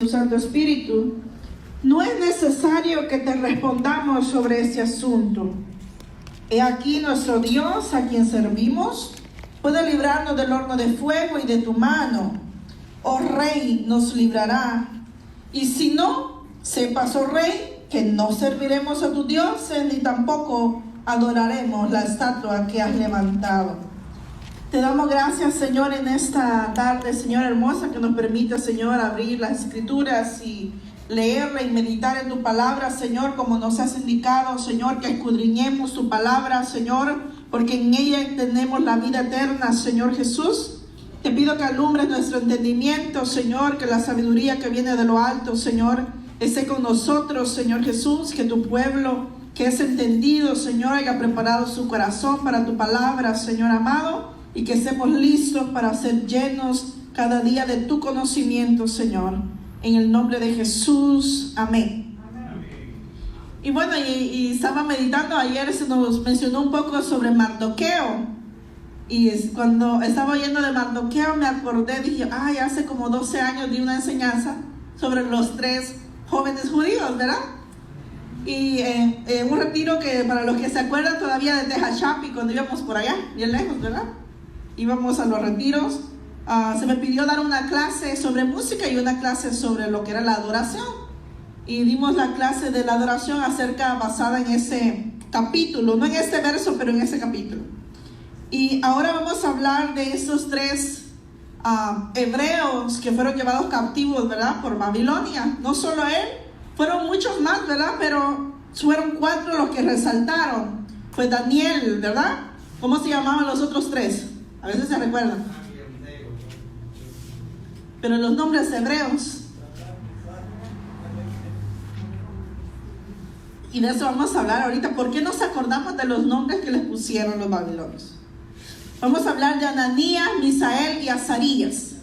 tu Santo Espíritu, no es necesario que te respondamos sobre este asunto. He aquí nuestro Dios, a quien servimos, puede librarnos del horno de fuego y de tu mano. Oh Rey, nos librará. Y si no, sepas, oh Rey, que no serviremos a tus dioses, ni tampoco adoraremos la estatua que has levantado. Te damos gracias, Señor, en esta tarde, Señor hermosa, que nos permite, Señor, abrir las Escrituras y leerla y meditar en tu palabra, Señor, como nos has indicado, Señor, que escudriñemos tu palabra, Señor, porque en ella tenemos la vida eterna, Señor Jesús. Te pido que alumbres nuestro entendimiento, Señor, que la sabiduría que viene de lo alto, Señor, esté con nosotros, Señor Jesús, que tu pueblo que es entendido, Señor, haya preparado su corazón para tu palabra, Señor amado, y que estemos listos para ser llenos cada día de tu conocimiento, Señor. En el nombre de Jesús, amén. Y bueno, y estaba meditando, ayer se nos mencionó un poco sobre Mardoqueo. Y cuando estaba oyendo de Mardoqueo me acordé, dije, hace como 12 años di una enseñanza sobre los 3 jóvenes judíos, ¿verdad? Y un retiro que para los que se acuerdan todavía de Tehachapi, cuando íbamos por allá, bien lejos, ¿verdad? Íbamos a los retiros. Se me pidió dar una clase sobre música y una clase sobre lo que era la adoración. Y dimos la clase de la adoración basada en ese capítulo, no en este verso, pero en ese capítulo. Y ahora vamos a hablar de esos 3 hebreos que fueron llevados cautivos, ¿verdad? Por Babilonia. No solo él, fueron muchos más, ¿verdad? Pero fueron 4 los que resaltaron. Fue Daniel, ¿verdad? ¿Cómo se llamaban los otros 3? A veces se recuerdan. Pero los nombres hebreos. Y de eso vamos a hablar ahorita. ¿Por qué nos acordamos de los nombres que les pusieron los babilonios? Vamos a hablar de Ananías, Misael y Azarías.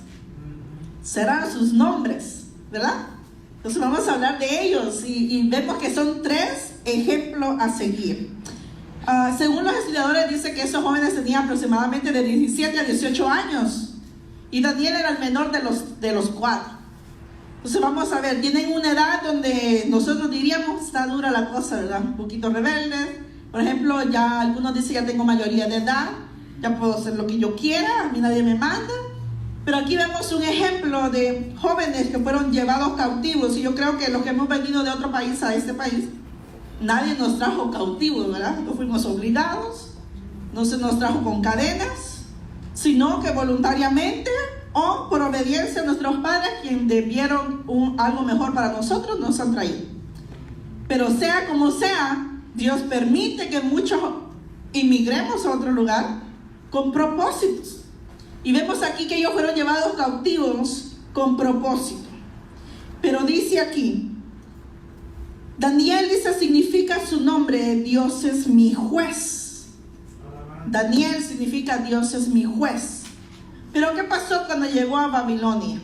Serán sus nombres, ¿verdad? Entonces vamos a hablar de ellos y vemos que son 3 ejemplos a seguir. Según los estudiadores dice que esos jóvenes tenían aproximadamente de 17 a 18 años y Daniel era el menor de los 4. Entonces vamos a ver, tienen una edad donde nosotros diríamos está dura la cosa, ¿verdad? Un poquito rebeldes. Por ejemplo, ya algunos dicen ya tengo mayoría de edad, ya puedo hacer lo que yo quiera, a mí nadie me manda. Pero aquí vemos un ejemplo de jóvenes que fueron llevados cautivos, y yo creo que los que hemos venido de otro país a este país, nadie nos trajo cautivos, ¿verdad? No fuimos obligados, no se nos trajo con cadenas, sino que voluntariamente o por obediencia a nuestros padres, quienes debieron algo mejor para nosotros, nos han traído. Pero sea como sea, Dios permite que muchos inmigremos a otro lugar con propósitos. Y vemos aquí que ellos fueron llevados cautivos con propósito. Pero dice aquí, Daniel dice, significa su nombre, Dios es mi juez. Daniel significa Dios es mi juez. Pero ¿qué pasó cuando llegó a Babilonia?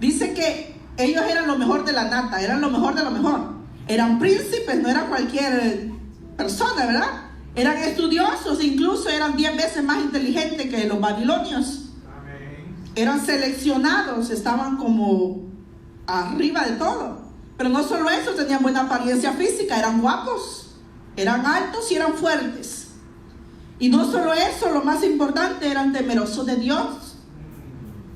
Dice que ellos eran lo mejor de la nata, eran lo mejor de lo mejor. Eran príncipes, no era cualquier persona, ¿verdad? Eran estudiosos, incluso eran 10 veces más inteligentes que los babilonios. Eran seleccionados, estaban como arriba de todo. Pero no solo eso, tenían buena apariencia física, eran guapos, eran altos y eran fuertes. Y no solo eso, lo más importante, eran temerosos de Dios.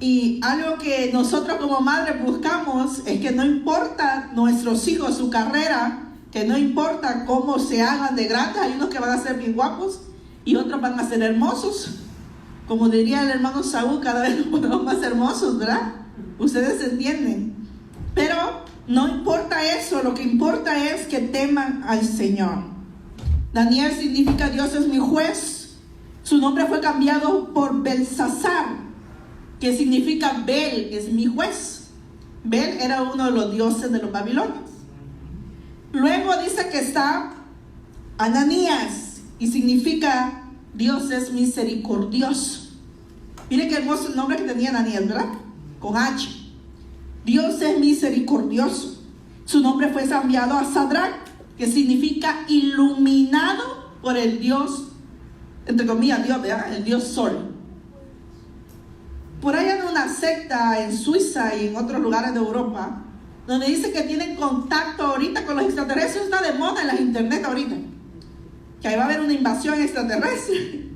Y algo que nosotros como madres buscamos es que no importa nuestros hijos, su carrera, que no importa cómo se hagan de grandes, hay unos que van a ser bien guapos y otros van a ser hermosos. Como diría el hermano Saúl, cada vez nos ponemos más hermosos, ¿verdad? Ustedes entienden. Pero no importa eso, lo que importa es que teman al Señor. Daniel significa Dios es mi juez. Su nombre fue cambiado por Belsasar, que significa Bel es mi juez. Bel era uno de los dioses de los babilonios. Luego dice que está Ananías y significa Dios es misericordioso. Miren qué hermoso el nombre que tenía Ananías, ¿verdad? Con H. Dios es misericordioso. Su nombre fue cambiado a Sadrach, que significa iluminado por el Dios, entre comillas, Dios, ¿verdad? El Dios Sol. Por ahí hay una secta en Suiza y en otros lugares de Europa donde dice que tienen contacto ahorita con los extraterrestres. Está de moda en las internet ahorita, que ahí va a haber una invasión extraterrestre.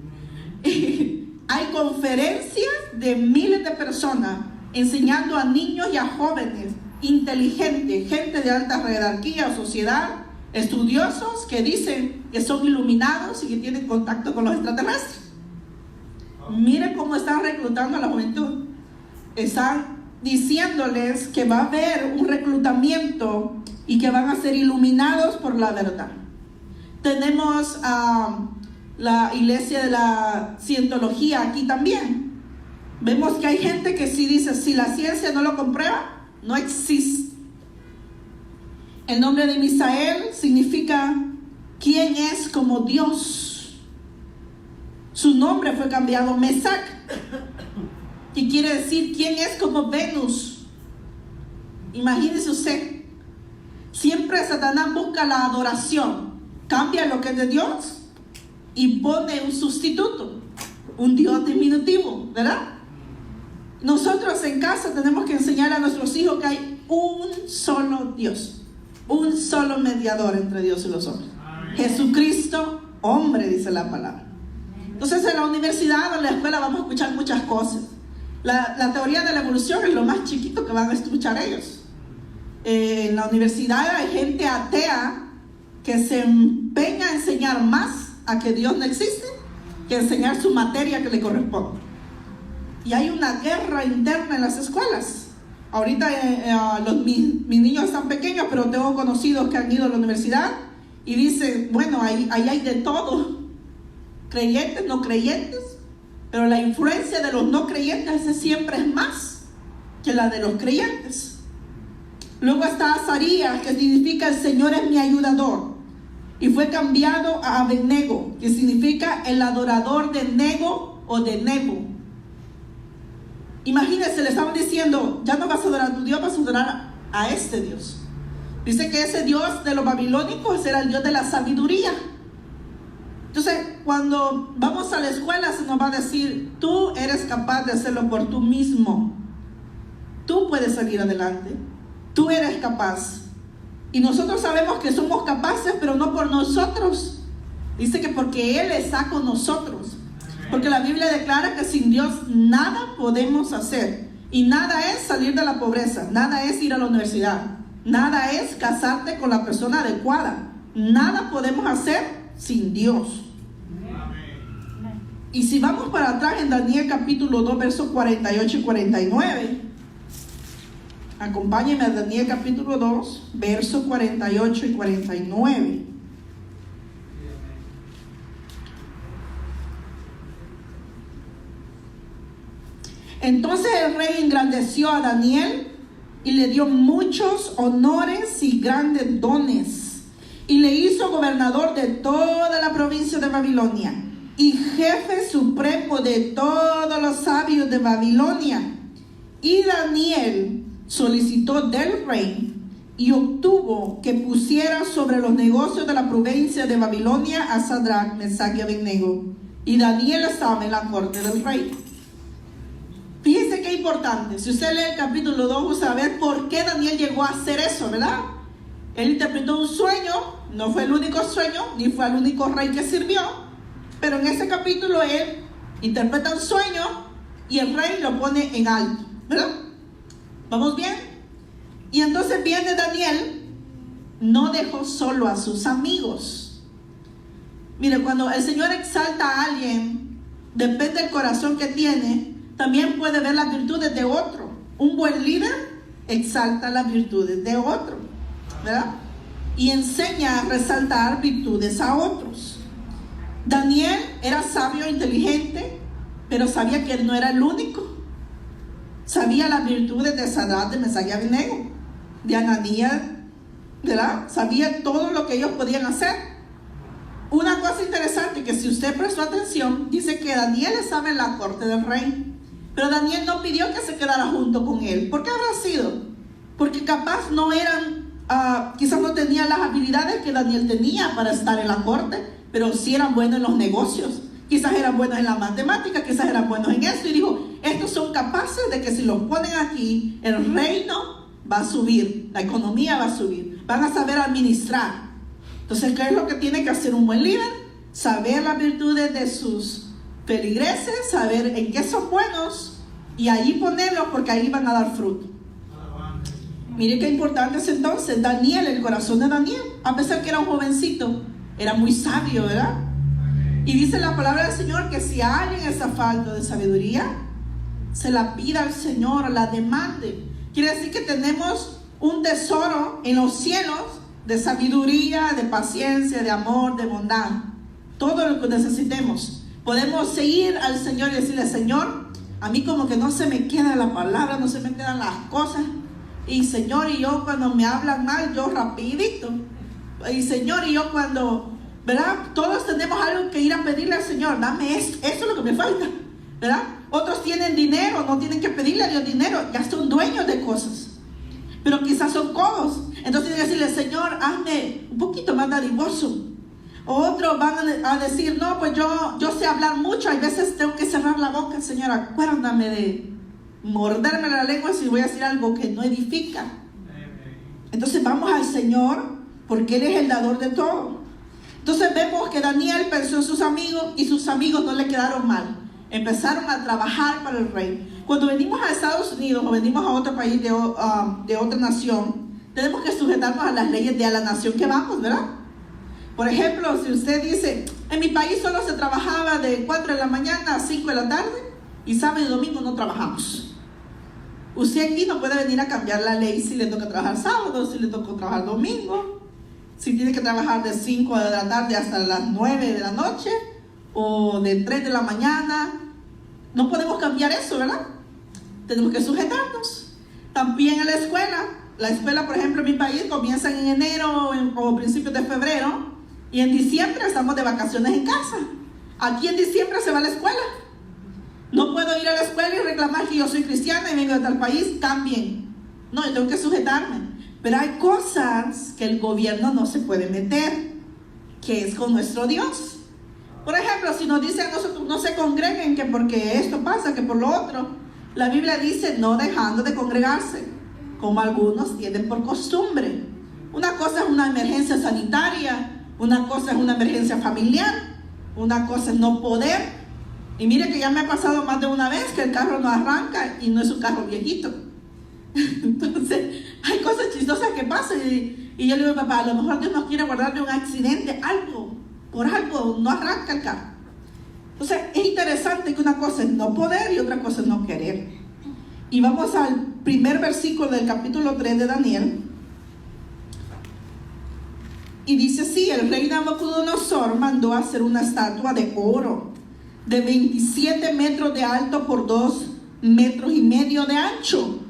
Hay conferencias de miles de personas enseñando a niños y a jóvenes inteligentes, gente de alta jerarquía, sociedad, estudiosos que dicen que son iluminados y que tienen contacto con los extraterrestres. Miren cómo están reclutando a la juventud. Están diciéndoles que va a haber un reclutamiento y que van a ser iluminados por la verdad. Tenemos la iglesia de la cientología aquí también. Vemos que hay gente que sí dice, si la ciencia no lo comprueba, no existe. El nombre de Misael significa ¿quién es como Dios? Su nombre fue cambiado Mesac, que quiere decir ¿quién es como Venus? Imagínese usted, siempre Satanás busca la adoración, cambia lo que es de Dios y pone un sustituto, un Dios diminutivo, ¿verdad? Nosotros en casa tenemos que enseñar a nuestros hijos que hay un solo Dios, un solo mediador entre Dios y los hombres. Jesucristo, hombre, dice la palabra. Entonces en la universidad o en la escuela vamos a escuchar muchas cosas. La teoría de la evolución es lo más chiquito que van a escuchar ellos. En la universidad hay gente atea que se empeña a enseñar más a que Dios no existe que enseñar su materia que le corresponde. Y hay una guerra interna en las escuelas. Ahorita mis niños están pequeños, pero tengo conocidos que han ido a la universidad y dicen, bueno, ahí hay de todo, creyentes, no creyentes, pero la influencia de los no creyentes siempre es más que la de los creyentes. Luego está Azarías, que significa el Señor es mi ayudador, y fue cambiado a Abednego, que significa el adorador de Nego o de Nebo. Imagínense, le estaban diciendo, ya no vas a adorar a tu Dios, vas a adorar a este Dios. Dice que ese Dios de los babilónicos era el Dios de la sabiduría. Entonces, cuando vamos a la escuela se nos va a decir, tú eres capaz de hacerlo por tú mismo. Tú puedes salir adelante. Tú eres capaz. Y nosotros sabemos que somos capaces, pero no por nosotros. Dice que porque Él está con nosotros. Porque la Biblia declara que sin Dios nada podemos hacer. Y nada es salir de la pobreza. Nada es ir a la universidad. Nada es casarte con la persona adecuada. Nada podemos hacer sin Dios. Y si vamos para atrás en Daniel capítulo 2, versos 48 y 49. Acompáñenme a Daniel capítulo 2, versos 48 y 49. Entonces el rey engrandeció a Daniel y le dio muchos honores y grandes dones, y le hizo gobernador de toda la provincia de Babilonia y jefe supremo de todos los sabios de Babilonia. Y Daniel solicitó del rey y obtuvo que pusiera sobre los negocios de la provincia de Babilonia a Sadrach, Mesach y Abednego. Y Daniel estaba en la corte del rey. Fíjense qué importante. Si usted lee el capítulo 2, usted va a ver por qué Daniel llegó a hacer eso, ¿verdad? Él interpretó un sueño, no fue el único sueño, ni fue el único rey que sirvió, pero en ese capítulo él interpreta un sueño y el rey lo pone en alto, ¿verdad? ¿Vamos bien? Y entonces viene Daniel, no dejó solo a sus amigos. Mire, cuando el Señor exalta a alguien, depende del corazón que tiene, también puede ver las virtudes de otro. Un buen líder exalta las virtudes de otro, ¿verdad? Y enseña a resaltar virtudes a otros. Daniel era sabio e inteligente, pero sabía que él no era el único. Sabía las virtudes de Sadrach, de Mesach y Abednego, de Ananías, ¿verdad? Sabía todo lo que ellos podían hacer. Una cosa interesante, que si usted prestó atención, dice que Daniel estaba en la corte del rey, pero Daniel no pidió que se quedara junto con él. ¿Por qué habrá sido? Porque capaz no eran, quizás no tenían las habilidades que Daniel tenía para estar en la corte, pero sí eran buenos en los negocios, quizás eran buenos en la matemática, quizás eran buenos en esto, y dijo, estos son capaces de que si los ponen aquí, el reino va a subir, la economía va a subir, van a saber administrar. Entonces, ¿qué es lo que tiene que hacer un buen líder? Saber las virtudes de sus feligreses, saber en qué son buenos y allí ponerlos, porque ahí van a dar fruto. Mire qué importante es entonces Daniel, el corazón de Daniel, a pesar que era un jovencito, era muy sabio, ¿verdad? Y dice la palabra del Señor que si alguien está falto de sabiduría, se la pida al Señor, la demande. Quiere decir que tenemos un tesoro en los cielos de sabiduría, de paciencia, de amor, de bondad. Todo lo que necesitemos. Podemos seguir al Señor y decirle: Señor, a mí como que no se me queda la palabra, no se me quedan las cosas. Y Señor, y yo cuando me hablan mal, yo rapidito. Y Señor, y yo cuando, ¿verdad? Todos tenemos algo que ir a pedirle al Señor. Dame esto, eso es lo que me falta, ¿verdad? Otros tienen dinero, no tienen que pedirle a Dios dinero, ya son dueños de cosas. Pero quizás son codos. Entonces tienen que decirle: Señor, hazme un poquito más dadivoso. Otros van a decir: no, pues yo sé hablar mucho, hay veces tengo que cerrar la boca. Señor, acuérdame de morderme la lengua si voy a decir algo que no edifica. Entonces vamos al Señor, porque Él es el dador de todo. Entonces vemos que Daniel pensó en sus amigos y sus amigos no le quedaron mal. Empezaron a trabajar para el rey. Cuando venimos a Estados Unidos o venimos a otro país de otra nación, tenemos que sujetarnos a las leyes de la nación que vamos, ¿verdad? Por ejemplo, si usted dice: en mi país solo se trabajaba de 4 de la mañana a 5 de la tarde y sábado y domingo no trabajamos. Usted aquí no puede venir a cambiar la ley si le toca trabajar sábado, si le toca trabajar domingo, si tiene que trabajar de 5 de la tarde hasta las 9 de la noche o de 3 de la mañana. No podemos cambiar eso, ¿verdad? Tenemos que sujetarnos. También en la escuela, por ejemplo, en mi país comienza en enero o principios de febrero, y en diciembre estamos de vacaciones en casa. Aquí en diciembre se va a la escuela. No puedo ir a la escuela y reclamar que yo soy cristiana y vengo de tal país. Cambien. No, yo tengo que sujetarme. Pero hay cosas que el gobierno no se puede meter, que es con nuestro Dios. Por ejemplo, si nos dicen a nosotros: no se congreguen, que porque esto pasa, que por lo otro. La Biblia dice: no dejando de congregarse, como algunos tienen por costumbre. Una cosa es una emergencia sanitaria, una cosa es una emergencia familiar, una cosa es no poder. Y mire que ya me ha pasado más de una vez que el carro no arranca y no es un carro viejito. Entonces, hay cosas chistosas que pasan y yo le digo: papá, a lo mejor Dios nos quiere guardar de un accidente, por algo no arranca el carro. Entonces, es interesante que una cosa es no poder y otra cosa es no querer. Y vamos al primer versículo del capítulo 3 de Daniel. Y dice así: el rey Nabucodonosor mandó hacer una estatua de oro de 27 metros de alto por 2 metros y medio de ancho,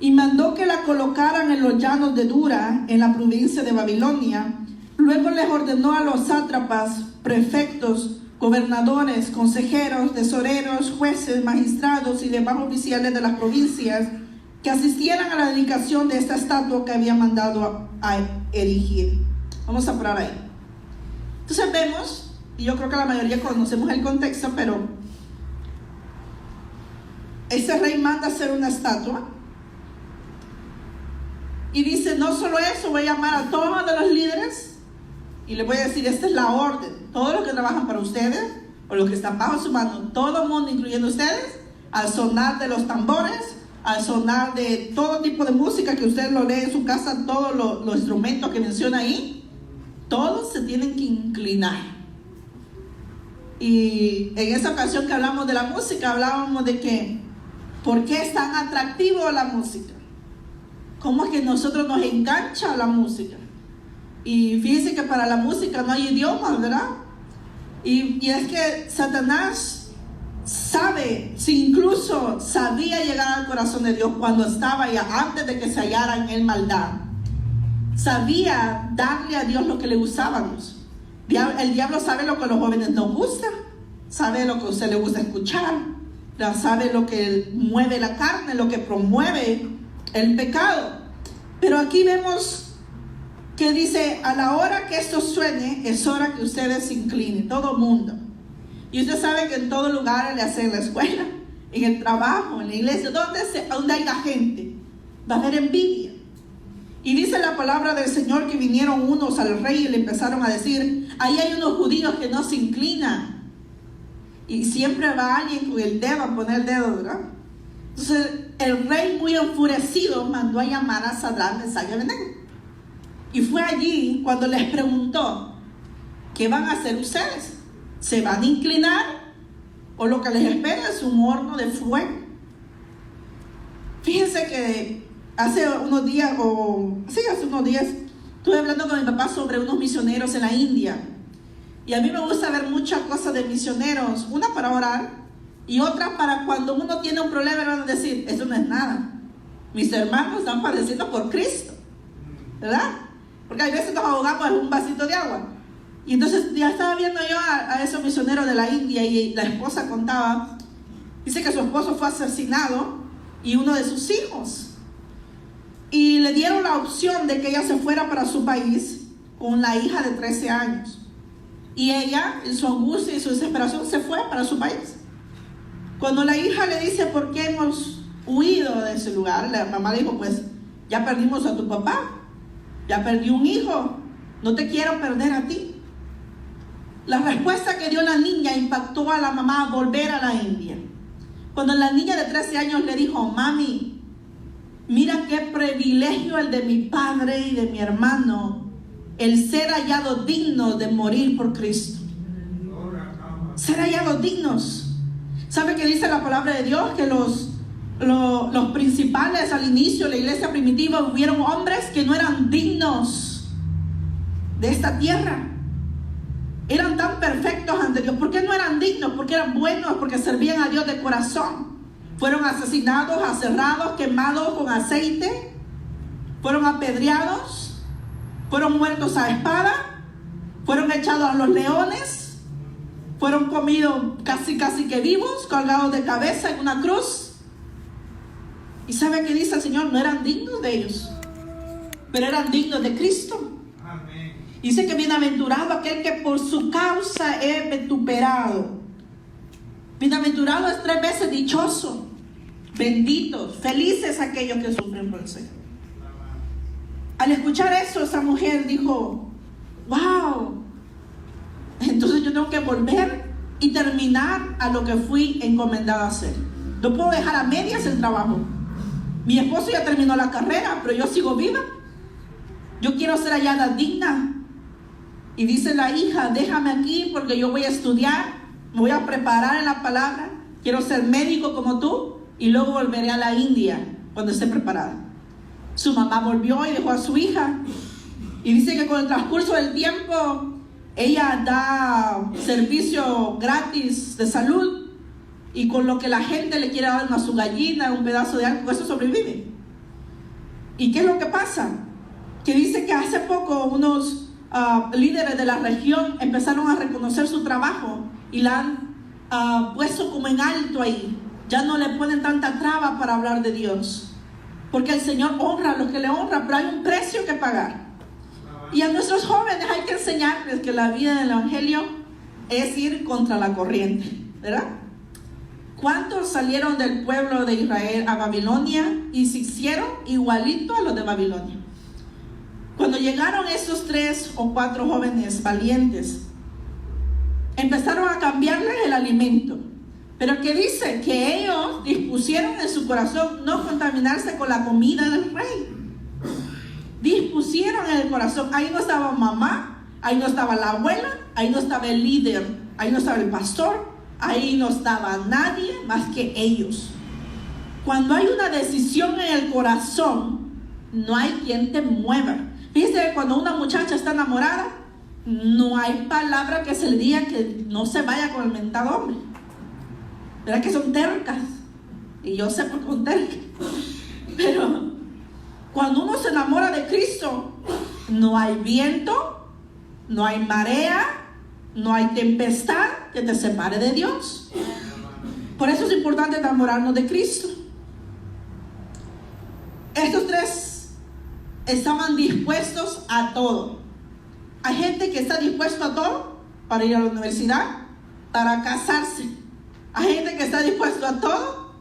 y mandó que la colocaran en los llanos de Dura, en la provincia de Babilonia. Luego les ordenó a los sátrapas, prefectos, gobernadores, consejeros, tesoreros, jueces, magistrados y demás oficiales de las provincias que asistieran a la dedicación de esta estatua que había mandado a erigir. Vamos a parar ahí. Entonces vemos, y yo creo que la mayoría conocemos el contexto, pero ese rey manda hacer una estatua y dice: no solo eso, voy a llamar a todos los líderes y les voy a decir: esta es la orden. Todos los que trabajan para ustedes o los que están bajo su mano, todo el mundo, incluyendo ustedes, al sonar de los tambores, al sonar de todo tipo de música que usted lo lee en su casa, todos los instrumentos que menciona ahí, todos se tienen que inclinar. Y en esa ocasión que hablamos de la música, hablábamos de que ¿por qué es tan atractivo la música? ¿Cómo es que nosotros nos engancha la música? Y fíjense que para la música no hay idiomas, ¿verdad? Y es que Satanás sabe, si incluso sabía llegar al corazón de Dios cuando estaba ya, antes de que se hallara en él maldad, sabía darle a Dios lo que le gusábamos. El diablo sabe lo que a los jóvenes nos gusta, sabe lo que a usted le gusta escuchar, sabe lo que mueve la carne, lo que promueve el pecado. Pero aquí vemos que dice: a la hora que esto suene, es hora que ustedes se inclinen, todo mundo. Y usted sabe que en todo lugar, le hacen en la escuela, en el trabajo, en la iglesia, donde haya gente, va a haber envidia. Y dice la palabra del Señor que vinieron unos al rey y le empezaron a decir: ahí hay unos judíos que no se inclinan. Y siempre va alguien con el dedo a poner el dedo, ¿verdad? Entonces el rey, muy enfurecido, mandó a llamar a Sadrach, Mesach y Abednego. Y fue allí cuando les preguntó: ¿qué van a hacer ustedes? ¿Se van a inclinar? ¿O lo que les espera es un horno de fuego? Fíjense que hace unos días estuve hablando con mi papá sobre unos misioneros en la India. Y a mí me gusta ver muchas cosas de misioneros, una para orar y otra para cuando uno tiene un problema, van a decir: eso no es nada, mis hermanos están padeciendo por Cristo, ¿verdad? Porque hay veces nos ahogamos en un vasito de agua. Y entonces ya estaba viendo yo a esos misioneros de la India, y la esposa contaba, dice que su esposo fue asesinado y uno de sus hijos, y le dieron la opción de que ella se fuera para su país con la hija de 13 años. Y ella, en su angustia y su desesperación, se fue para su país. Cuando la hija le dice: ¿por qué hemos huido de ese lugar?, la mamá dijo: pues ya perdimos a tu papá, ya perdí un hijo, no te quiero perder a ti. La respuesta que dio la niña impactó a la mamá a volver a la India. Cuando la niña de 13 años le dijo: mami, mira qué privilegio el de mi padre y de mi hermano, el ser hallado digno de morir por Cristo. Ser hallados dignos. ¿Sabe qué dice la palabra de Dios? Que los principales al inicio de la iglesia primitiva hubieron hombres que no eran dignos de esta tierra. Eran tan perfectos ante Dios. ¿Por qué no eran dignos? Porque eran buenos, porque servían a Dios de corazón. Fueron asesinados, aserrados, quemados con aceite, fueron apedreados, fueron muertos a espada, fueron echados a los leones, fueron comidos casi que vivos, colgados de cabeza en una cruz. ¿Y sabe qué dice el Señor? No eran dignos de ellos, pero eran dignos de Cristo. Amén. Dice que bienaventurado aquel que por su causa es vituperado. Bienaventurado es 3 veces dichoso. Benditos, felices aquellos que sufren por el Señor. Al escuchar eso, esa mujer dijo: wow, entonces yo tengo que volver y terminar a lo que fui encomendada a hacer. No puedo dejar a medias el trabajo. Mi esposo ya terminó la carrera, pero yo sigo viva. Yo quiero ser hallada digna. Y dice la hija: déjame aquí porque yo voy a estudiar, me voy a preparar en la palabra, quiero ser médico como tú, y luego volveré a la India cuando esté preparada. Su mamá volvió y dejó a su hija, y dice que con el transcurso del tiempo ella da servicio gratis de salud, y con lo que la gente le quiere dar, a su gallina, un pedazo de algo, eso sobrevive. ¿Y qué es lo que pasa? Que dice que hace poco unos líderes de la región empezaron a reconocer su trabajo y la han puesto como en alto ahí. Ya no le ponen tanta traba para hablar de Dios, porque el Señor honra a los que le honran, pero hay un precio que pagar. Y a nuestros jóvenes hay que enseñarles que la vida del Evangelio es ir contra la corriente, ¿verdad? ¿Cuántos salieron del pueblo de Israel a Babilonia y se hicieron igualito a los de Babilonia? Cuando llegaron esos 3 o 4 jóvenes valientes, empezaron a cambiarles el alimento. Pero que dice que ellos dispusieron en su corazón no contaminarse con la comida del rey. Dispusieron en el corazón. Ahí no estaba mamá, ahí no estaba la abuela, ahí no estaba el líder, ahí no estaba el pastor, ahí no estaba nadie más que ellos. Cuando hay una decisión en el corazón, no hay quien te mueva. Fíjese que cuando una muchacha está enamorada, no hay palabra que se le diga que no se vaya con el mentado hombre. ¿Verdad que son tercas? Y yo sé por qué son tercas. Pero cuando uno se enamora de Cristo, no hay viento, no hay marea, no hay tempestad que te separe de Dios. Por eso es importante enamorarnos de Cristo. Estos 3 estaban dispuestos a todo. Hay gente que está dispuesto a todo para ir a la universidad, para casarse. Hay gente que está dispuesto a todo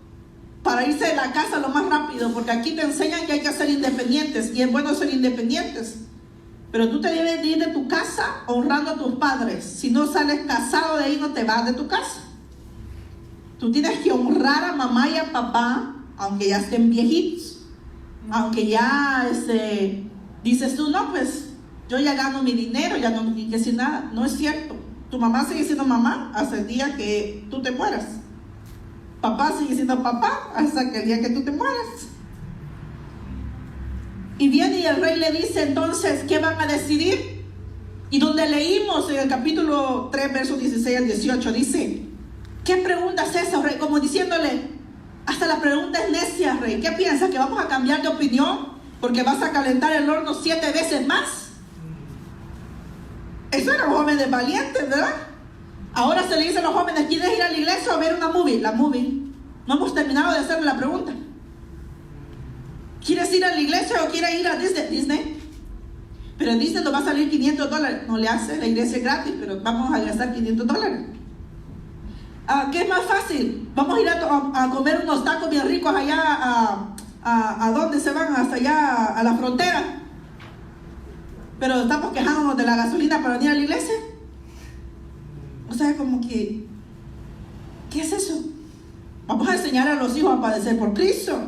para irse de la casa lo más rápido, porque aquí te enseñan que hay que ser independientes, y es bueno ser independientes. Pero tú te debes ir de tu casa honrando a tus padres. Si no sales casado de ahí, no te vas de tu casa. Tú tienes que honrar a mamá y a papá, aunque ya estén viejitos. Aunque ya dices tú, no, pues yo ya gano mi dinero, ya no me tienes que decir nada. No es cierto. Tu mamá sigue siendo mamá hasta el día que tú te mueras. Papá sigue siendo papá hasta que el día que tú te mueras. Y viene y el rey le dice entonces, ¿qué van a decidir? Y donde leímos en el capítulo 3, versos 16 al 18, dice, ¿qué pregunta es esa, rey? Como diciéndole, hasta la pregunta es necia, rey. ¿Qué piensas? ¿Que vamos a cambiar de opinión porque vas a calentar el horno 7 veces más? Eso eran jóvenes valientes, ¿verdad? Ahora se le dice a los jóvenes, ¿quieres ir a la iglesia o ver una movie? La movie. No hemos terminado de hacerle la pregunta. ¿Quieres ir a la iglesia o quieres ir a Disney? Pero Disney nos va a salir $500. No le hace, la iglesia es gratis, pero vamos a gastar $500. ¿Qué es más fácil? Vamos a ir a comer unos tacos bien ricos allá ¿a dónde se van? Hasta allá a la frontera. Pero estamos quejándonos de la gasolina para venir a la iglesia. O sea, como que, ¿qué es eso? Vamos a enseñar a los hijos a padecer por Cristo.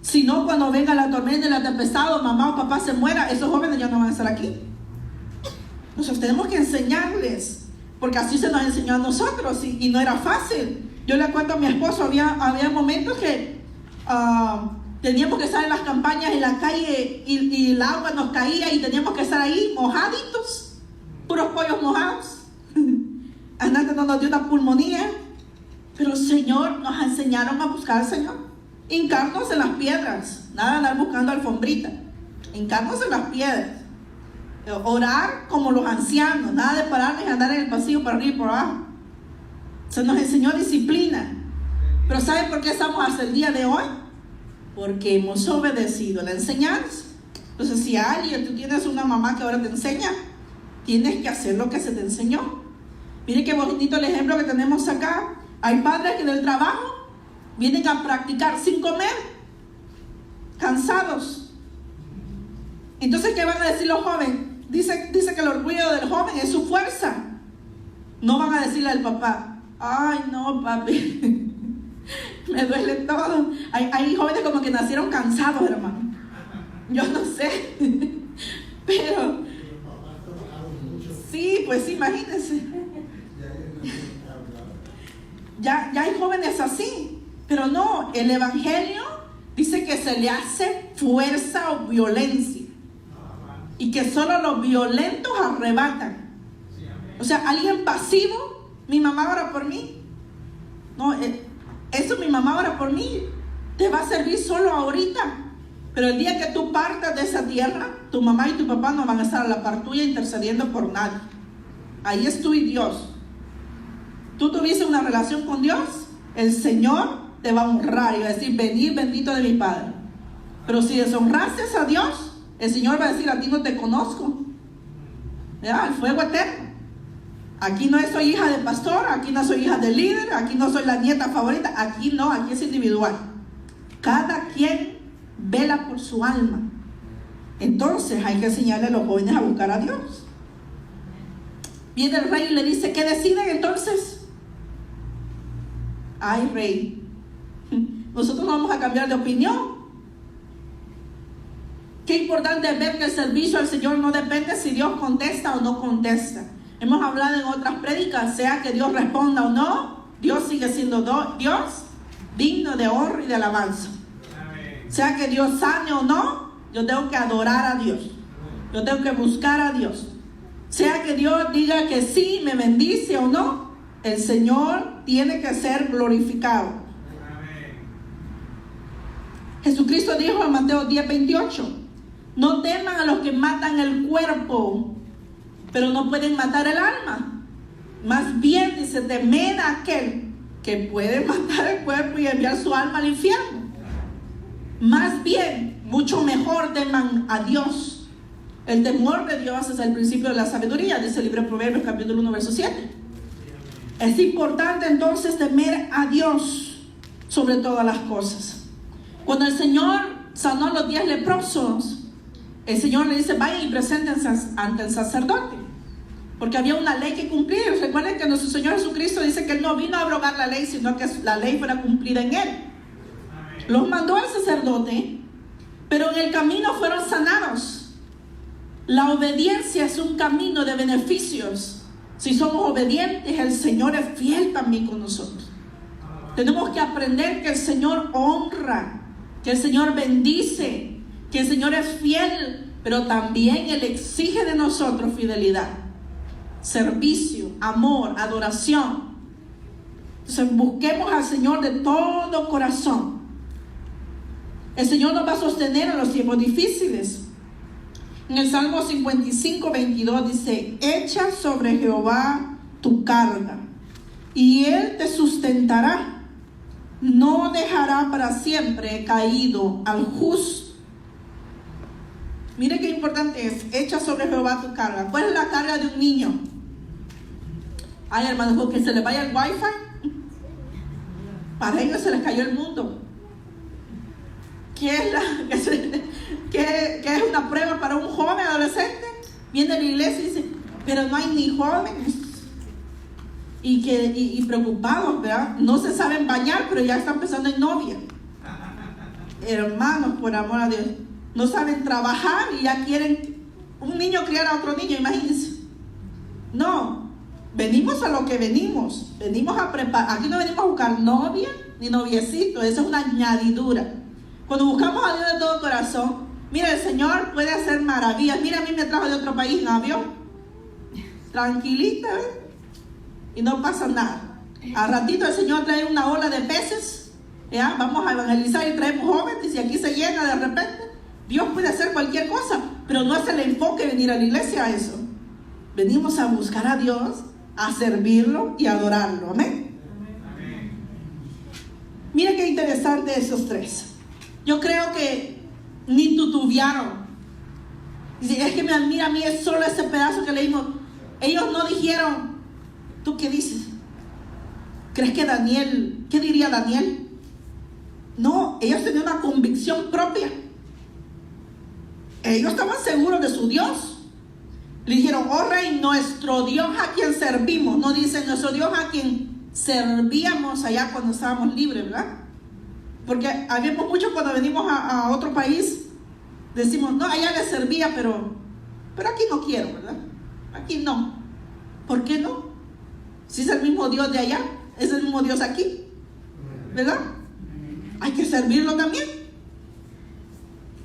Si no, cuando venga la tormenta y la tempestad, o mamá o papá se muera, esos jóvenes ya no van a estar aquí. Nosotros tenemos que enseñarles, porque así se nos enseñó a nosotros, y no era fácil. Yo le cuento a mi esposo, había momentos que teníamos que estar en las campañas en la calle y el agua nos caía y teníamos que estar ahí mojaditos, puros pollos mojados. Antes no nos dio una pulmonía, pero el Señor nos enseñaron a buscar al Señor. Hincarnos en las piedras, nada de andar buscando alfombrita. Hincarnos en las piedras. Orar como los ancianos, nada de pararnos y andar en el pasillo para arriba y por abajo. Se nos enseñó disciplina. Pero ¿saben por qué estamos hasta el día de hoy? Porque hemos obedecido la enseñanza. Entonces, si tú tienes una mamá que ahora te enseña, tienes que hacer lo que se te enseñó. Miren qué bonito el ejemplo que tenemos acá. Hay padres que del trabajo vienen a practicar sin comer, cansados. Entonces, ¿qué van a decir los jóvenes? Dice que el orgullo del joven es su fuerza. No van a decirle al papá, ay no papi, me duele todo. Hay jóvenes como que nacieron cansados, hermano. Yo no sé, pero sí, pues imagínense. Ya hay jóvenes así. Pero no, el evangelio dice que se le hace fuerza o violencia. Y que solo los violentos arrebatan. O sea, alguien pasivo, mi mamá ora por mí. No, eso mi mamá ora por mí. Te va a servir solo ahorita. Pero el día que tú partas de esa tierra, tu mamá y tu papá no van a estar a la par tuya intercediendo por nadie. Ahí es tú y Dios. Tú tuviste una relación con Dios, el Señor te va a honrar y va a decir, venid bendito de mi Padre. Pero si deshonraste a Dios, el Señor va a decir, a ti no te conozco. ¿Ya? El fuego eterno. Aquí no soy hija de pastor, aquí no soy hija de líder, aquí no soy la nieta favorita, aquí no, aquí es individual. Cada quien vela por su alma. Entonces hay que enseñarle a los jóvenes a buscar a Dios. Viene el rey y le dice, ¿qué deciden entonces? Ay, rey, nosotros no vamos a cambiar de opinión. Qué importante es ver que el servicio al Señor no depende si Dios contesta o no contesta. Hemos hablado en otras prédicas, sea que Dios responda o no, Dios sigue siendo Dios digno de honra y de alabanza. Sea que Dios sane o no, yo tengo que adorar a Dios. Yo tengo que buscar a Dios. Sea que Dios diga que sí, me bendice o no, el Señor tiene que ser glorificado. Jesucristo dijo en Mateo 10:28, no teman a los que matan el cuerpo, pero no pueden matar el alma. Más bien dice, temed a aquel que puede matar el cuerpo y enviar su alma al infierno. Más bien, mucho mejor teman a Dios. El temor de Dios es el principio de la sabiduría, dice el libro de Proverbios capítulo 1 verso 7. Es importante entonces temer a Dios. sobre todas las cosas. Cuando el Señor sanó a los 10 leprosos, el Señor le dice: vayan y preséntense ante el sacerdote, porque había una ley que cumplir. Recuerden que nuestro Señor Jesucristo dice que Él no vino a abrogar la ley, sino que la ley fuera cumplida en Él. Los mandó al sacerdote, pero en el camino fueron sanados. La obediencia es un camino de beneficios. Si somos obedientes, el Señor es fiel también con nosotros. Tenemos que aprender que el Señor honra, que el Señor bendice, que el Señor es fiel, pero también Él exige de nosotros fidelidad, servicio, amor, adoración. Entonces busquemos al Señor de todo corazón. El Señor nos va a sostener en los tiempos difíciles. En el Salmo 55, 22 dice: echa sobre Jehová tu carga y Él te sustentará. No dejará para siempre caído al justo. Mire qué importante es: echa sobre Jehová tu carga. ¿Cuál es la carga de un niño? Ay, hermanos, que se les vaya el wifi. Para ellos se les cayó el mundo. ¿Qué es una prueba para un joven adolescente? Viene a la iglesia y dice: pero no hay ni jóvenes. Y preocupados, ¿verdad? No se saben bañar, pero ya están pensando en novia. Hermanos, por amor a Dios, no saben trabajar y ya quieren un niño criar a otro niño, imagínense. No, venimos a lo que venimos. Venimos a preparar. Aquí no venimos a buscar novia ni noviecito, eso es una añadidura. Cuando buscamos a Dios de todo corazón, mira, el Señor puede hacer maravillas. Mira, a mí me trajo de otro país en avión, tranquilita, ¿eh? Y no pasa nada. Al ratito el Señor trae una ola de peces, ¿ya? Vamos a evangelizar y traemos jóvenes y aquí se llena de repente. Dios puede hacer cualquier cosa, pero no es el enfoque venir a la iglesia a eso. Venimos a buscar a Dios, a servirlo y a adorarlo. Amén. Mira qué interesante esos tres. Yo creo que ni tutubiaron. Dice: es que me admira a mí, es solo ese pedazo que leímos. Ellos no dijeron: ¿tú qué dices? ¿Crees que Daniel, qué diría Daniel? No, ellos tenían una convicción propia. Ellos estaban seguros de su Dios. Le dijeron: oh rey, nuestro Dios a quien servimos. No dice nuestro Dios a quien servíamos allá cuando estábamos libres, ¿verdad? Porque habíamos muchos cuando venimos a otro país, decimos: no, allá les servía, pero aquí no quiero, ¿verdad? Aquí no. ¿Por qué no? Si es el mismo Dios de allá, es el mismo Dios aquí, ¿verdad? Hay que servirlo también.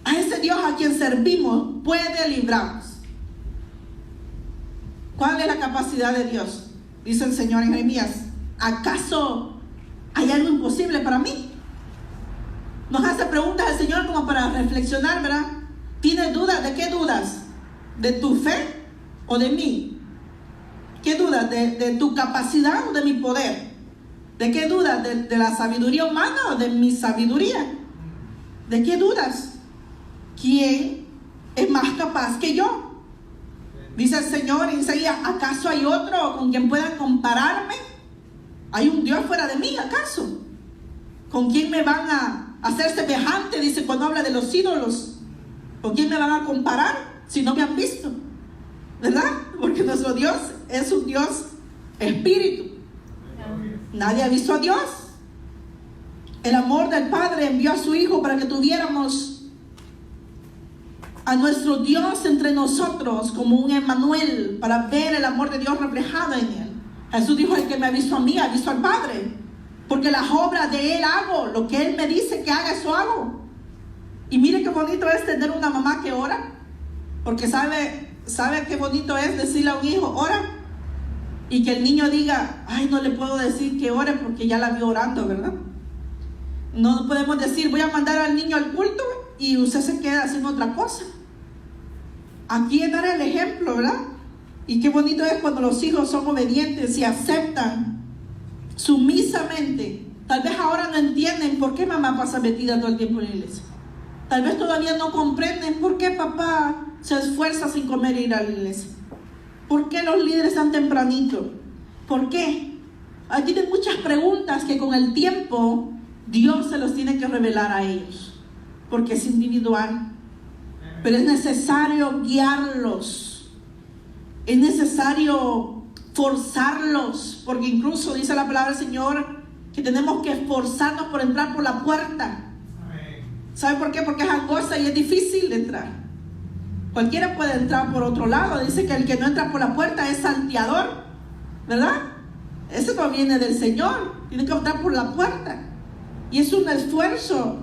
A ese Dios a quien servimos puede librarnos. ¿Cuál es la capacidad de Dios? Dice el Señor en Jeremías: ¿acaso hay algo imposible para mí? Nos hace preguntas el Señor como para reflexionar, ¿verdad? ¿Tienes dudas? ¿De qué dudas? ¿De tu fe o de mí? ¿Qué dudas? ¿De tu capacidad o de mi poder? ¿De qué dudas? ¿De la sabiduría humana o de mi sabiduría? ¿De qué dudas? ¿Quién es más capaz que yo? Dice el Señor en Isaías: ¿acaso hay otro con quien puedan compararme? ¿Hay un Dios fuera de mí, acaso? ¿Con quién me van a hacer semejante? Dice cuando habla de los ídolos. ¿Con quién me van a comparar si no me han visto? ¿Verdad? Porque nuestro Dios es un Dios espíritu. Nadie ha visto a Dios. El amor del Padre envió a su Hijo para que tuviéramos a nuestro Dios entre nosotros como un Emmanuel, para ver el amor de Dios reflejado en Él. Jesús dijo: el que me ha visto a mí, ha visto al Padre, porque las obras de Él hago, lo que Él me dice que haga, eso hago. Y mire qué bonito es tener una mamá que ora, porque sabe qué bonito es decirle a un hijo: ora, y que el niño diga: ay, no le puedo decir que ore porque ya la vio orando, ¿verdad? No podemos decir: voy a mandar al niño al culto y usted se queda haciendo otra cosa. Aquí es dar el ejemplo, ¿verdad? Y qué bonito es cuando los hijos son obedientes y aceptan sumisamente. Tal vez ahora no entienden por qué mamá pasa metida todo el tiempo en la iglesia. Tal vez todavía no comprenden por qué papá se esfuerza sin comer e ir a la iglesia. ¿Por qué los líderes tan tempranito? ¿Por qué? Tienen muchas preguntas que con el tiempo Dios se los tiene que revelar a ellos, porque es individual. Pero es necesario guiarlos, es necesario forzarlos, porque incluso dice la palabra del Señor que tenemos que esforzarnos por entrar por la puerta. ¿Sabe por qué? Porque es angosta y es difícil de entrar. Cualquiera puede entrar por otro lado. Dice que el que no entra por la puerta es salteador, ¿verdad? Eso no viene del Señor. Tiene que entrar por la puerta. Y es un esfuerzo.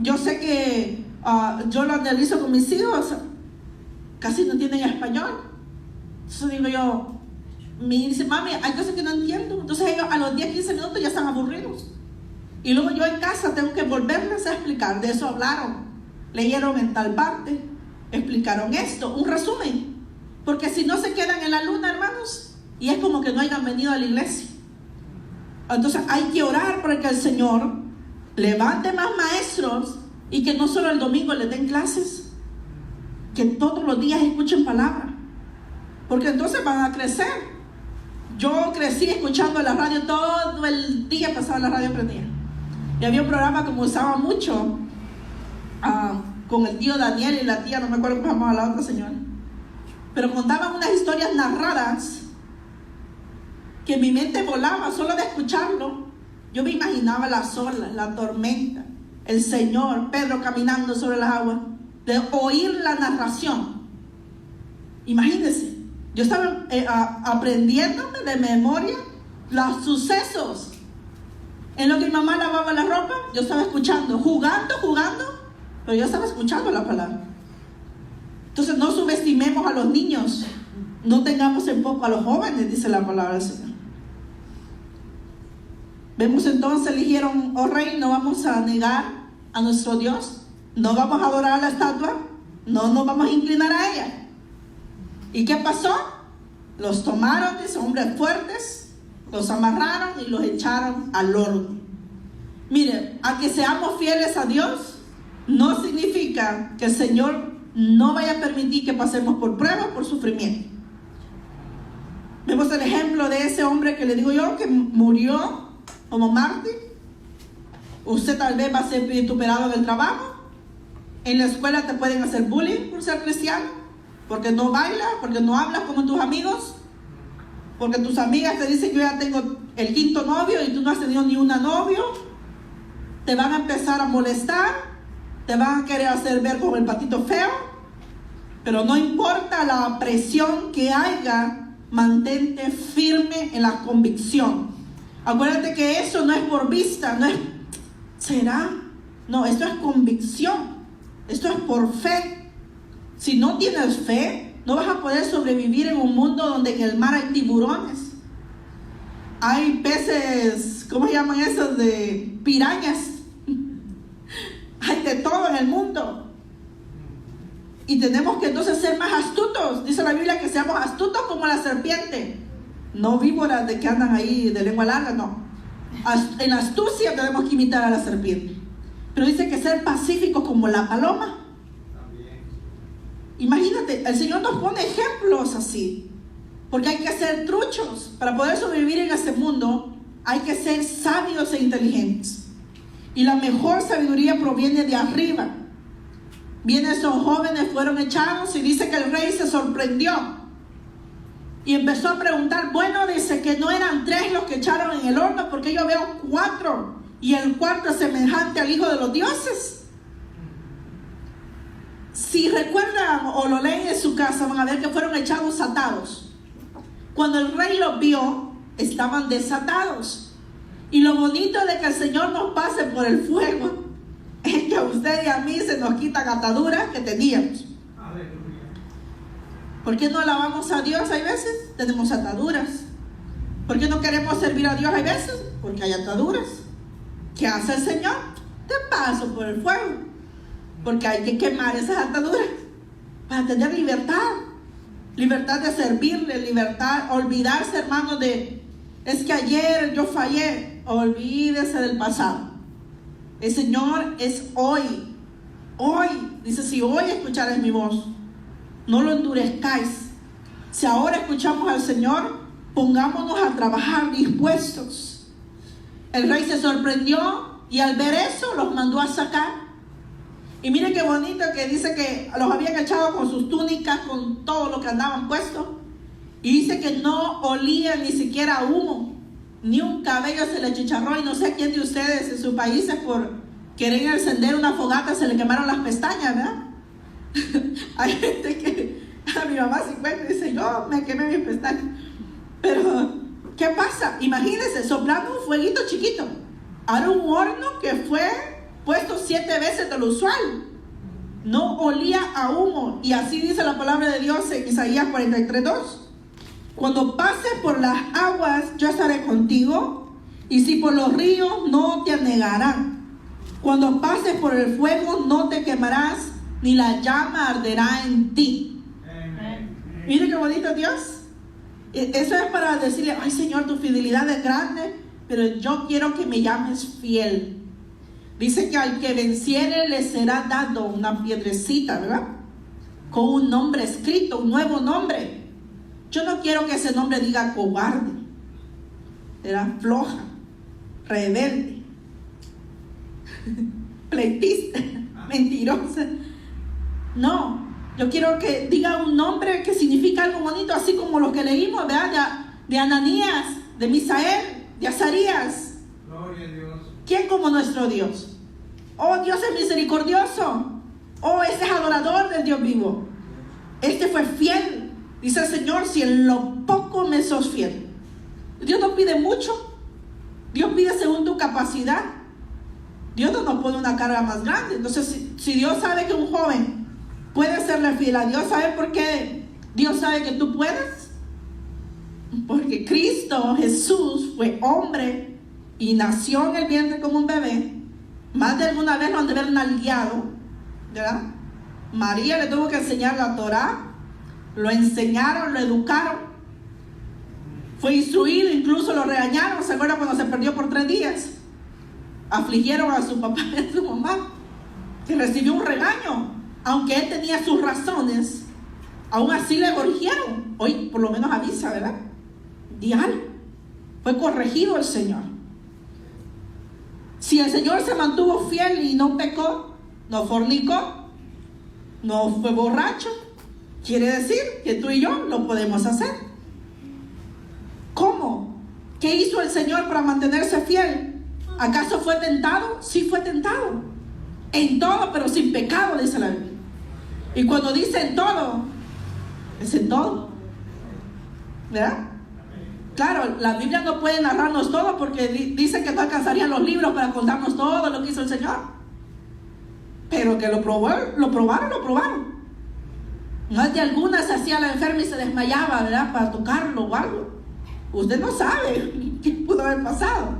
Yo sé que yo lo analizo con mis hijos. Casi no tienen español. Entonces digo yo, me dice, mami, hay cosas que no entiendo. Entonces ellos a los 10, 15 minutos ya están aburridos. Y luego yo en casa tengo que volverles a explicar. De eso hablaron. Leyeron en tal parte. Explicaron esto, un resumen, porque si no se quedan en la luna, hermanos, y es como que no hayan venido a la iglesia. Entonces hay que orar para que el Señor levante más maestros y que no solo el domingo les den clases, que todos los días escuchen palabra, porque entonces van a crecer. Yo crecí escuchando la radio todo el día, pasaba la radio prendida, y había un programa que me usaba mucho, con el tío Daniel y la tía, no me acuerdo cómo se llamaba la otra señora, pero contaban unas historias narradas que mi mente volaba solo de escucharlo. Yo me imaginaba las olas, la tormenta, el Señor, Pedro caminando sobre las aguas, de oír la narración. Imagínense, yo estaba aprendiéndome de memoria los sucesos. En lo que mi mamá lavaba la ropa, yo estaba escuchando, jugando, pero yo estaba escuchando la palabra. Entonces no subestimemos a los niños, no tengamos en poco a los jóvenes, dice la palabra del Señor. Vemos entonces, eligieron, oh rey, no vamos a negar a nuestro Dios, no vamos a adorar a la estatua, no nos vamos a inclinar a ella. ¿Y qué pasó? Los tomaron, dice, hombres fuertes, los amarraron y los echaron al horno. Mire, a que seamos fieles a Dios no significa que el Señor no vaya a permitir que pasemos por pruebas, por sufrimiento. Vemos el ejemplo de ese hombre que le digo yo, que murió como mártir. Usted tal vez va a ser vituperado en el trabajo. En la escuela te pueden hacer bullying por ser cristiano, porque no bailas, porque no hablas como tus amigos, porque tus amigas te dicen que yo ya tengo el 5º novio y tú no has tenido ni una novio. Te van a empezar a molestar, te van a querer hacer ver como el patito feo, pero no importa la presión que haya, mantente firme en la convicción. Acuérdate que eso no es por vista, no es será, no, esto es convicción, esto es por fe. Si no tienes fe, no vas a poder sobrevivir en un mundo donde en el mar hay tiburones, hay peces, ¿cómo se llaman esos? De pirañas. Hay de todo en el mundo. Y tenemos que entonces ser más astutos. Dice la Biblia que seamos astutos como la serpiente. No víboras de que andan ahí de lengua larga, no. En astucia tenemos que imitar a la serpiente. Pero dice que ser pacíficos como la paloma. Imagínate, el Señor nos pone ejemplos así. Porque hay que ser truchos. Para poder sobrevivir en este mundo, hay que ser sabios e inteligentes. Y la mejor sabiduría proviene de arriba. Vienen esos jóvenes, fueron echados, y dice que el rey se sorprendió. Y empezó a preguntar, bueno, dice que no eran 3 los que echaron en el horno, porque yo veo 4, y el cuarto es semejante al hijo de los dioses. Si recuerdan o lo leen en su casa, van a ver que fueron echados atados. Cuando el rey los vio, estaban desatados. Y lo bonito de que el Señor nos pase por el fuego es que a usted y a mí se nos quitan ataduras que teníamos. ¿Por qué no alabamos a Dios? Hay veces tenemos ataduras. ¿Por qué no queremos servir a Dios? Hay veces porque hay ataduras. ¿Qué hace el Señor? Te paso por el fuego, porque hay que quemar esas ataduras para tener libertad de servirle, libertad, olvidarse, hermano, de es que ayer yo fallé. Olvídese del pasado. El Señor es hoy. Dice, si hoy escuchares mi voz, no lo endurezcáis. Si ahora escuchamos al Señor, pongámonos a trabajar dispuestos. El rey se sorprendió Y al ver eso, los mandó a sacar. Y miren qué bonito que dice que los habían echado con sus túnicas, con todo lo que andaban puestos. Y dice que no olían ni siquiera humo, ni un cabello se le chicharró. Y no sé quién de ustedes en sus países por querer encender una fogata se le quemaron las pestañas, ¿verdad? Hay gente que a mi mamá 50 dice, yo me quemé mis pestañas. Pero, ¿qué pasa? Imagínense, soplando un fueguito chiquito. Ahora un horno que fue puesto 7 veces de lo usual. No olía a humo. Y así dice la palabra de Dios en Isaías 43:2. Cuando pases por las aguas, yo estaré contigo. Y si por los ríos, no te anegarán. Cuando pases por el fuego, no te quemarás, ni la llama arderá en ti. Mire qué bonito Dios. Eso es para decirle, ay Señor, tu fidelidad es grande, pero yo quiero que me llames fiel. Dice que al que venciere le será dado una piedrecita, ¿verdad? Con un nombre escrito, un nuevo nombre. Yo no quiero que ese nombre diga cobarde, ¿verdad? Floja, rebelde, pleitista, mentirosa. No, yo quiero que diga un nombre que significa algo bonito, así como lo que leímos, ¿verdad? De Ananías, de Misael, de Azarías. Gloria a Dios. ¿Quién como nuestro Dios? Oh, Dios es misericordioso. Oh, ese es adorador del Dios vivo. Este fue fiel. Dice el Señor, si en lo poco me sos fiel. Dios no pide mucho. Dios pide según tu capacidad. Dios no nos pone una carga más grande. Entonces, si Dios sabe que un joven puede serle fiel a Dios, ¿sabe por qué Dios sabe que tú puedes? Porque Cristo Jesús fue hombre y nació en el vientre como un bebé. Más de alguna vez lo han de haber nalgueado, ¿verdad? María le tuvo que enseñar la Torá. Lo enseñaron, lo educaron. Fue instruido, incluso lo regañaron. ¿Se acuerdan cuando se perdió por 3 días? Afligieron a su papá y a su mamá, que recibió un regaño. Aunque él tenía sus razones, aún así le corrigieron. Hoy por lo menos avisa, ¿verdad? Di algo. Fue corregido el Señor. Si el Señor se mantuvo fiel y no pecó, no fornicó, no fue borracho, quiere decir que tú y yo lo podemos hacer. ¿Cómo? ¿Qué hizo el Señor para mantenerse fiel? ¿Acaso fue tentado? Sí fue tentado. En todo, pero sin pecado, dice la Biblia. Y cuando dice en todo, es en todo, ¿verdad? Claro, la Biblia no puede narrarnos todo porque dice que no alcanzarían los libros para contarnos todo lo que hizo el Señor. Pero que lo probaron. Más de algunas se hacía la enferma y se desmayaba, ¿verdad? Para tocarlo o algo. Usted no sabe qué pudo haber pasado.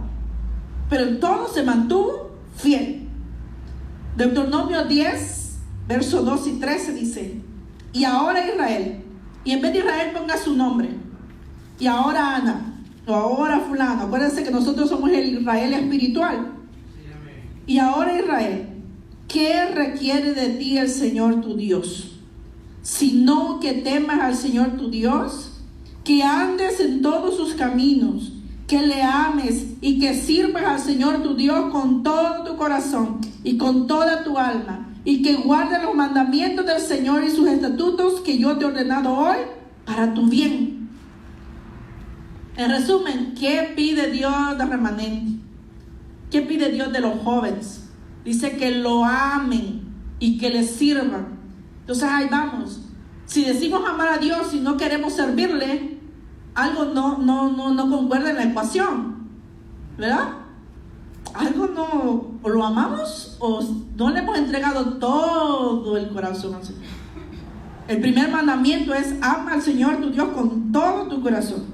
Pero en todo se mantuvo fiel. Deuteronomio 10, versos 2 y 13 dice: y ahora Israel, y en vez de Israel ponga su nombre, y ahora Ana, o ahora fulano. Acuérdense que nosotros somos el Israel espiritual. Y ahora Israel, ¿qué requiere de ti el Señor tu Dios? Sino que temas al Señor tu Dios, que andes en todos sus caminos, que le ames y que sirvas al Señor tu Dios con todo tu corazón y con toda tu alma, y que guardes los mandamientos del Señor y sus estatutos que yo te he ordenado hoy para tu bien. En resumen, ¿qué pide Dios del remanente? ¿Qué pide Dios de los jóvenes? Dice que lo amen y que le sirvan. Entonces ahí vamos. Si decimos amar a Dios y no queremos servirle, algo no concuerda en la ecuación, ¿verdad? Algo no, o lo amamos o no le hemos entregado todo el corazón al Señor. El primer mandamiento es: ama al Señor tu Dios con todo tu corazón,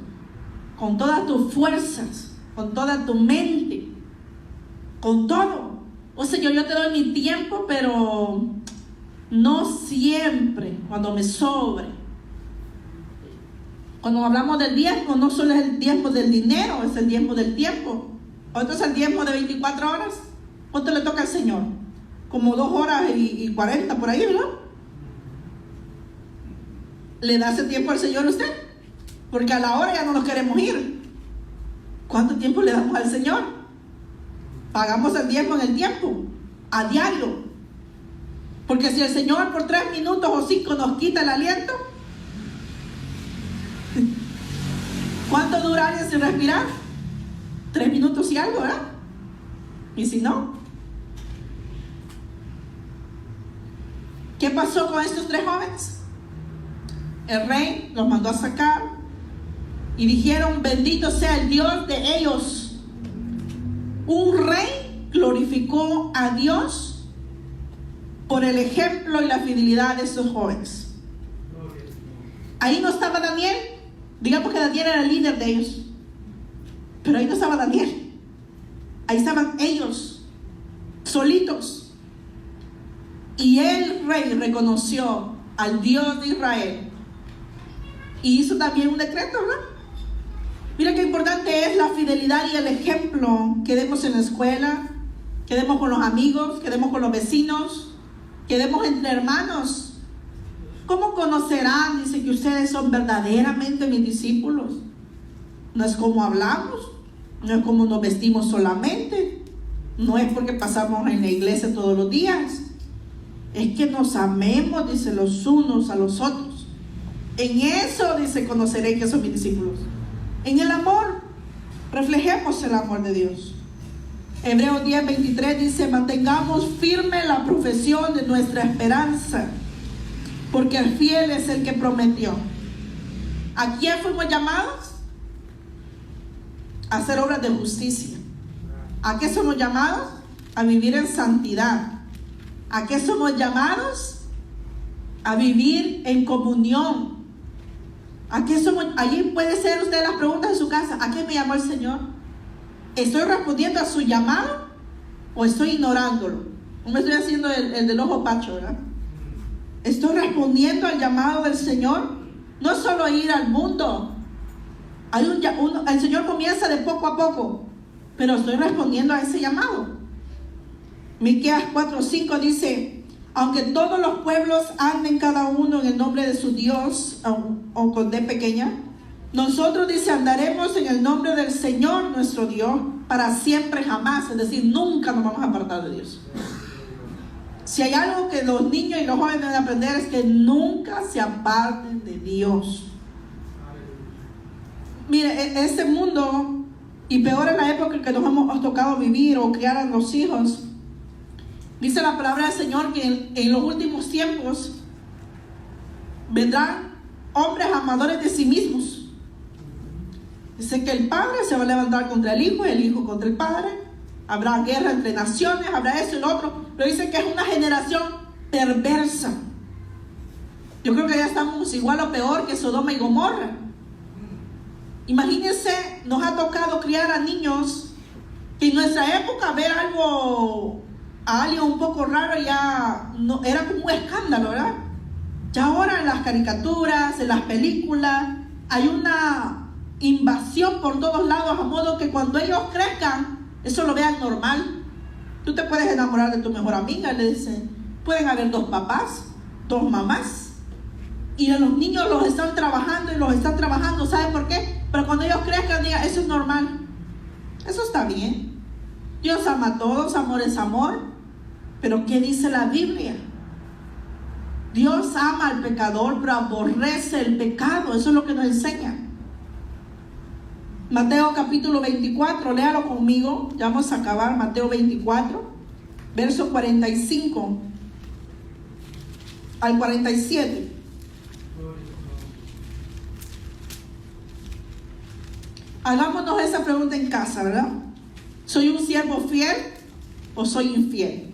con todas tus fuerzas, con toda tu mente, con todo. Oh Señor, yo te doy mi tiempo, pero no siempre, cuando me sobre. Cuando hablamos del diezmo, no solo es el diezmo del dinero, es el diezmo del tiempo. Otro es el diezmo de 24 horas. ¿Cuánto le toca al Señor? Como 2 horas y 40 por ahí, ¿verdad? ¿Le da ese tiempo al Señor usted? Porque a la hora ya no nos queremos ir. ¿Cuánto tiempo le damos al Señor? Pagamos el diezmo en el tiempo, a diario. Porque si el Señor por 3 minutos o 5 nos quita el aliento, ¿cuánto duraría sin respirar? 3 minutos y algo, ¿verdad? Y si no, ¿qué pasó con estos 3 jóvenes? El rey los mandó a sacar y dijeron: bendito sea el Dios de ellos. Un rey glorificó a Dios por el ejemplo y la fidelidad de estos jóvenes. Ahí no estaba Daniel. Digamos que Daniel era el líder de ellos, pero ahí no estaba Daniel. Ahí estaban ellos, solitos. Y el rey reconoció al Dios de Israel y hizo también un decreto, ¿verdad? Mira qué importante es la fidelidad y el ejemplo que demos en la escuela, que demos con los amigos, que demos con los vecinos, que demos entre hermanos. ¿Cómo conocerán? Dice que ustedes son verdaderamente mis discípulos. No es como hablamos, no es como nos vestimos solamente, no es porque pasamos en la iglesia todos los días, es que nos amemos, dice, los unos a los otros. En eso, dice, conoceré que son mis discípulos. En el amor, reflejemos el amor de Dios. Hebreos 10:23 dice: mantengamos firme la profesión de nuestra esperanza, porque el fiel es el que prometió. ¿A quién fuimos llamados? A hacer obras de justicia. ¿A qué somos llamados? A vivir en santidad. ¿A qué somos llamados? A vivir en comunión. ¿A qué somos? Allí puede ser usted las preguntas de su casa: ¿a qué me llamó el Señor? ¿Estoy respondiendo a su llamado o estoy ignorándolo? No me estoy haciendo el del ojo pacho, ¿verdad? ¿Estoy respondiendo al llamado del Señor? No es solo ir al mundo. El Señor comienza de poco a poco, pero estoy respondiendo a ese llamado. Miqueas 4:5 dice: aunque todos los pueblos anden cada uno en el nombre de su Dios, o con D pequeña, nosotros, dice, andaremos en el nombre del Señor nuestro Dios para siempre jamás. Es decir, nunca nos vamos a apartar de Dios. Si hay algo que los niños y los jóvenes deben aprender, es que nunca se aparten de Dios. Mire, este mundo, y peor en la época que nos hemos tocado vivir o criar a los hijos, dice la palabra del Señor que en los últimos tiempos vendrán hombres amadores de sí mismos. Dice que el padre se va a levantar contra el hijo y el hijo contra el padre. Habrá guerra entre naciones, habrá eso y lo otro. Pero dice que es una generación perversa. Yo creo que ya estamos igual o peor que Sodoma y Gomorra. Imagínense, nos ha tocado criar a niños que en nuestra época ver a alguien un poco raro ya no, era como un escándalo, ¿verdad? Ya ahora en las caricaturas, en las películas, hay una invasión por todos lados, a modo que cuando ellos crezcan, eso lo vean normal. Tú te puedes enamorar de tu mejor amiga, le dicen. Pueden haber 2 papás, 2 mamás, y a los niños los están trabajando y los están trabajando. ¿Saben por qué? Pero cuando ellos crezcan, digan: eso es normal, eso está bien. Dios ama a todos, amor es amor. Pero ¿qué dice la Biblia? Dios ama al pecador, pero aborrece el pecado. Eso es lo que nos enseña Mateo capítulo 24, léalo conmigo, ya vamos a acabar. Mateo 24, verso 45 al 47. Hagámonos esa pregunta en casa, ¿verdad? ¿Soy un siervo fiel o soy infiel?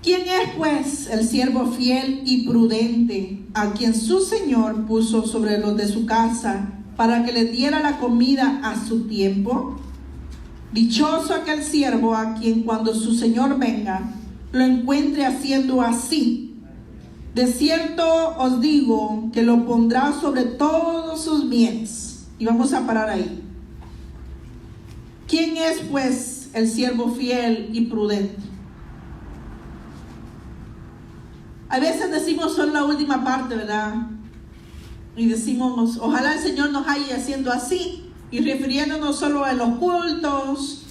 ¿Quién es pues el siervo fiel y prudente a quien su Señor puso sobre los de su casa para que le diera la comida a su tiempo? Dichoso aquel siervo a quien cuando su Señor venga lo encuentre haciendo así. De cierto os digo que lo pondrá sobre todos sus bienes. Y vamos a parar ahí. ¿Quién es pues el siervo fiel y prudente? A veces decimos solo la última parte, ¿verdad? Y decimos: ojalá el Señor nos haya haciendo así, y refiriéndonos solo a los cultos,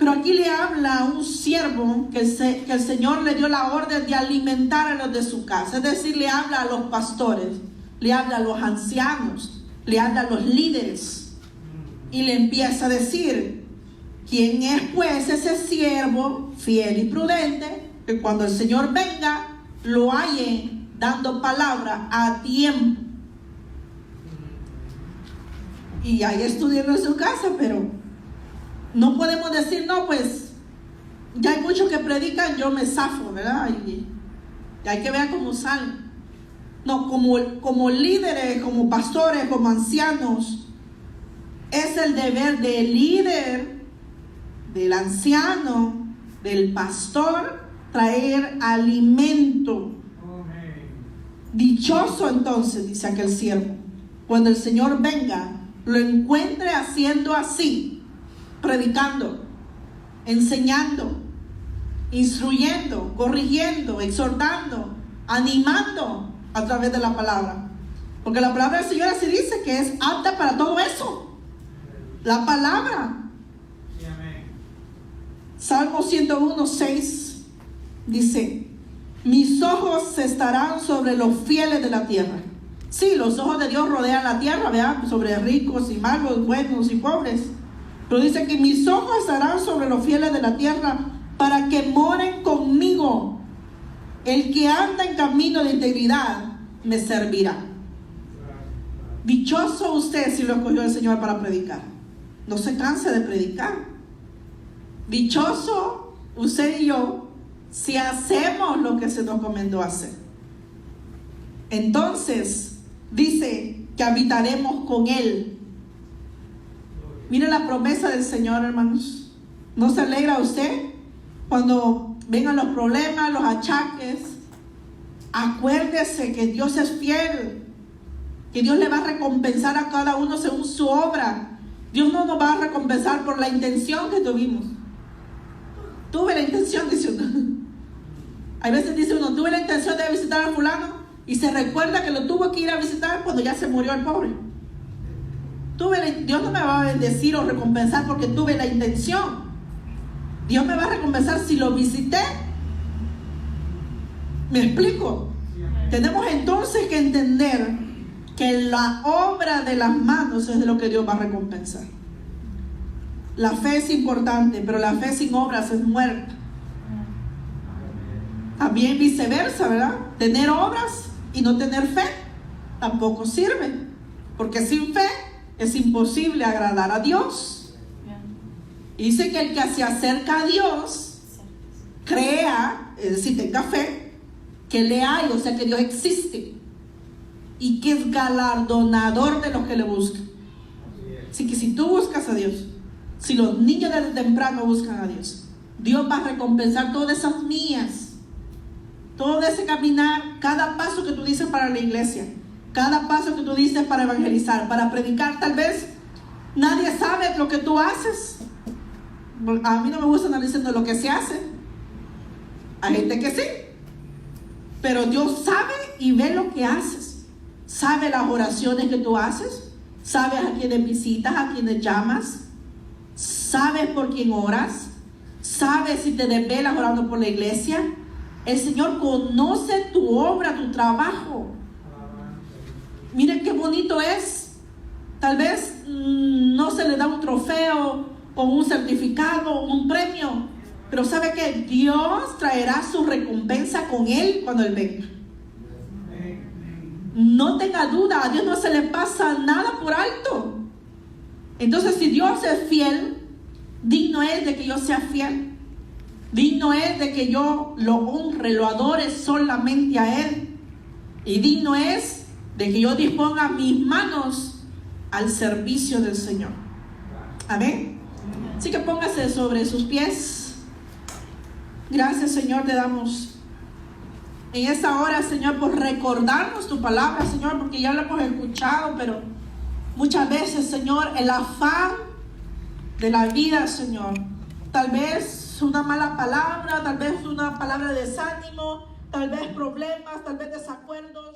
Pero aquí le habla a un siervo que el Señor le dio la orden de alimentar a los de su casa. Es decir, le habla a los pastores, le habla a los ancianos, le habla a los líderes. Y le empieza a decir: ¿quién es pues ese siervo fiel y prudente que cuando el Señor venga lo halle dando palabra a tiempo? Y ahí estudiando en su casa, pero no podemos decir, no, pues ya hay muchos que predican, yo me zafo, ¿verdad? Y hay que ver cómo salen. No, como líderes, como pastores, como ancianos, es el deber del líder, del anciano, del pastor, traer alimento. Dichoso entonces, dice aquel siervo, cuando el Señor venga, lo encuentre haciendo así, predicando, enseñando, instruyendo, corrigiendo, exhortando, animando a través de la palabra. Porque la palabra del Señor así dice que es apta para todo eso. La palabra. Salmo 101:6 dice: mis ojos estarán sobre los fieles de la tierra. Sí, los ojos de Dios rodean la tierra, ¿verdad? Sobre ricos y malos, buenos y pobres. Pero dice que mis ojos estarán sobre los fieles de la tierra para que moren conmigo. El que anda en camino de integridad me servirá. Dichoso usted si lo escogió el Señor para predicar. No se canse de predicar. Dichoso usted y yo si hacemos lo que se nos encomendó hacer. Entonces dice que habitaremos con Él. Mire la promesa del Señor, hermanos. ¿No se alegra usted cuando vengan los problemas, los achaques? Acuérdese que Dios es fiel, que Dios le va a recompensar a cada uno según su obra. Dios no nos va a recompensar por la intención que tuvimos. Tuve la intención, dice uno. Hay veces dice uno, tuve la intención de visitar a fulano, y se recuerda que lo tuvo que ir a visitar cuando ya se murió el pobre. Dios no me va a bendecir o recompensar porque tuve la intención. Dios me va a recompensar si lo visité. ¿Me explico? Tenemos entonces que entender que la obra de las manos es de lo que Dios va a recompensar. La fe es importante, pero la fe sin obras es muerta. También viceversa, ¿verdad? Tener obras y no tener fe tampoco sirve, porque sin fe es imposible agradar a Dios. Dice que el que se acerca a Dios crea, es decir, tenga fe, que le hay, o sea que Dios existe, y que es galardonador de los que le buscan. Así que si tú buscas a Dios, si los niños desde temprano buscan a Dios, Dios va a recompensar todas esas mías, todo ese caminar, cada paso que tú dices para la iglesia, cada paso que tú dices para evangelizar, para predicar. Tal vez nadie sabe lo que tú haces. A mí no me gusta andar diciendo lo que se hace. Hay gente que sí, pero Dios sabe y ve lo que haces. Sabe las oraciones que tú haces, sabes a quienes visitas, a quienes llamas, sabes por quién oras, sabes si te desvelas orando por la iglesia. El Señor conoce tu obra, tu trabajo. Miren qué bonito es. Tal vez no se le da un trofeo o un certificado o un premio, pero sabe que Dios traerá su recompensa con Él cuando Él venga. No tenga duda, a Dios no se le pasa nada por alto. Entonces, si Dios es fiel, digno es de que yo sea fiel. Digno es de que yo lo honre, lo adore solamente a Él. Y digno es de que yo disponga mis manos al servicio del Señor. Amén. Así que póngase sobre sus pies. Gracias, Señor, te damos en esta hora, Señor, por recordarnos tu palabra, Señor, porque ya lo hemos escuchado, pero muchas veces, Señor, el afán de la vida, Señor, tal vez una mala palabra, tal vez una palabra de desánimo, tal vez problemas, tal vez desacuerdos,